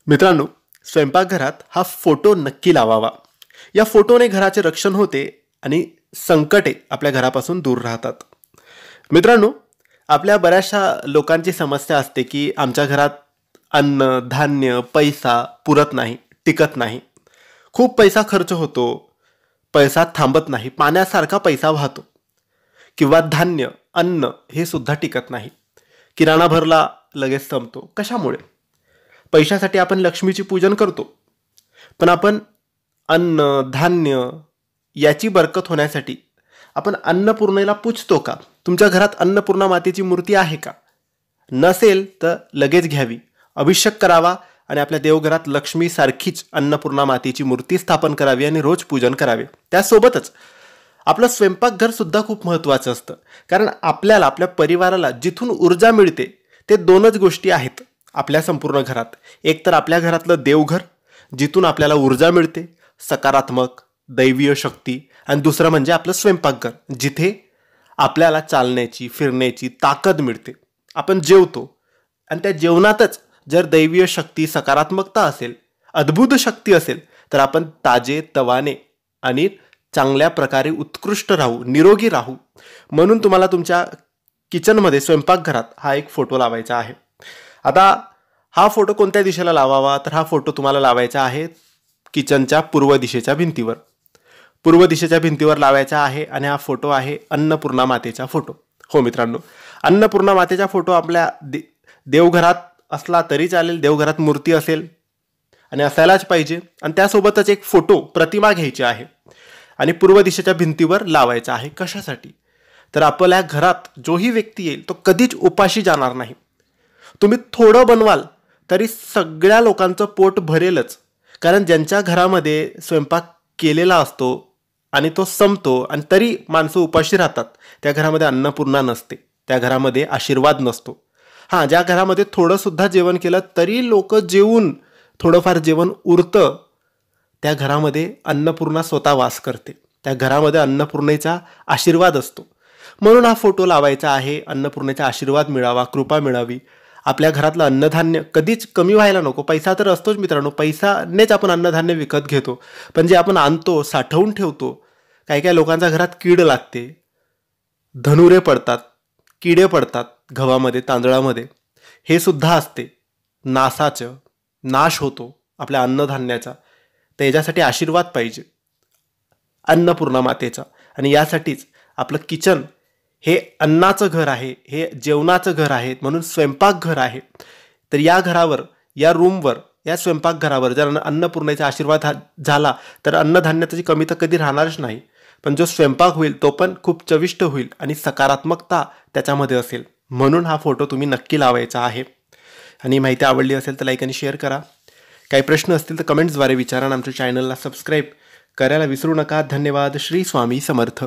मित्रांनो, स्वयंपाकघरात हा फोटो नक्की लावावा. या फोटोने घराचे रक्षण होते आणि संकटे आपल्या घरापासून दूर राहतात. मित्रांनो, आपल्या बऱ्याचशा लोकांची समस्या असते की आमच्या घरात अन्न, धान्य, पैसा पुरत नाही, टिकत नाही. खूप पैसा खर्च होतो, पैसा थांबत नाही, पाण्यासारखा पैसा वाहतो. किंवा धान्य, अन्न हे सुद्धा टिकत नाही. किराणा भरला लगेच संपतो. कशामुळे? पैशासाठी आपण लक्ष्मीची पूजन करतो, पण आपण अन्न, धान्य याची बरकत होण्यासाठी आपण अन्नपूर्णेला पूजतो का? तुमच्या घरात अन्नपूर्णा मातेची मूर्ती आहे का? नसेल तर लगेच घ्यावी, अभिषेक करावा आणि आपल्या देवघरात लक्ष्मी सारखीच अन्नपूर्णा मातेची मूर्ती स्थापन करावी आणि रोज पूजन करावे. त्यासोबतच आपलं स्वयंपाकघर सुद्धा खूप महत्त्वाचं असतं, कारण आपल्याला, आपल्या परिवाराला जिथून ऊर्जा मिळते ते दोनच गोष्टी आहेत आपल्या संपूर्ण घरात. एक तर आपल्या घरातलं देवघर, जिथून आपल्याला ऊर्जा मिळते, सकारात्मक दैवीय शक्ती, आणि दुसरं म्हणजे आपलं स्वयंपाकघर, जिथे आपल्याला चालण्याची, फिरण्याची ताकद मिळते. आपण जेवतो आणि त्या जेवणातच जर दैवीय शक्ती, सकारात्मकता असेल, अद्भुत शक्ती असेल, तर आपण ताजे तवाने आणि चांगल्या प्रकारे उत्कृष्ट राहू, निरोगी राहू. म्हणून तुम्हाला तुमच्या किचनमध्ये, स्वयंपाकघरात हा एक फोटो लावायचा आहे. आता हा फोटो कोणत्या दिशेला लावावा? तर हा फोटो तुम्हाला लावायचा आहे किचनच्या पूर्व दिशेच्या भिंतीवर. पूर्व दिशेच्या भिंतीवर लावायचा आहे आणि हा फोटो आहे अन्नपूर्णा मातेचा फोटो. हो मित्रांनो, अन्नपूर्णा मातेचा फोटो आपल्या देवघरात असला तरी चालेल, देवघरात मूर्ती असेल आणि असायलाच पाहिजे. आणि त्यासोबतच एक फोटो, प्रतिमा घ्यायची आहे आणि पूर्व दिशेच्या भिंतीवर लावायचा आहे. कशासाठी? तर आपल्या घरात जोही व्यक्ती येईल तो कधीच उपाशी जाणार नाही. तुम्ही थोडं बनवाल तरी सगळ्या लोकांचं पोट भरेलच, कारण ज्यांच्या घरामध्ये स्वयंपाक केलेला असतो आणि तो संपतो आणि तरी माणसं उपाशी राहतात, त्या घरामध्ये अन्नपूर्णा नसते, त्या घरामध्ये आशीर्वाद नसतो. हां, ज्या घरामध्ये थोडंसुद्धा जेवण केलं तरी लोक जेवून थोडंफार जेवण उरतं, त्या घरामध्ये अन्नपूर्णा स्वतः वास करते, त्या घरामध्ये अन्नपूर्णेचा आशीर्वाद असतो. म्हणून हा फोटो लावायचा आहे. अन्नपूर्णेचा आशीर्वाद मिळावा, कृपा मिळावी. आपल्या घरातलं अन्नधान्य कधीच कमी व्हायला नको. पैसा तर असतोच मित्रांनो, पैसानेच आपण अन्नधान्य विकत घेतो, पण जे आपण आणतो, साठवून ठेवतो, काही काही लोकांच्या घरात कीड लागते, धनुरे पडतात, किडे पडतात गव्हामध्ये, तांदळामध्ये, हे सुद्धा असते. नासाचं नाश होतो आपल्या अन्नधान्याचा. तर याच्यासाठी आशीर्वाद पाहिजे अन्नपूर्णा मातेचा, आणि यासाठीच आपलं किचन हे अन्नाचं घर आहे, हे जेवणाचं घर आहे, म्हणून स्वयंपाकघर आहे. तर या घरावर, या रूमवर, या स्वयंपाकघरावर जर अन्नपूर्णेचा आशीर्वाद झाला तर अन्नधान्याची कमी तर कधी राहणारच नाही, पण जो स्वयंपाक होईल तो पण खूप चविष्ट होईल आणि सकारात्मकता त्याच्यामध्ये असेल. म्हणून हा फोटो तुम्ही नक्की लावायचा आहे. आणि माहिती आवडली असेल तर लाईक आणि शेअर करा. काही प्रश्न असतील तर कमेंट्सद्वारे विचारा आणि आमच्या चॅनलला सबस्क्राईब करायला विसरू नका. धन्यवाद. श्री स्वामी समर्थ.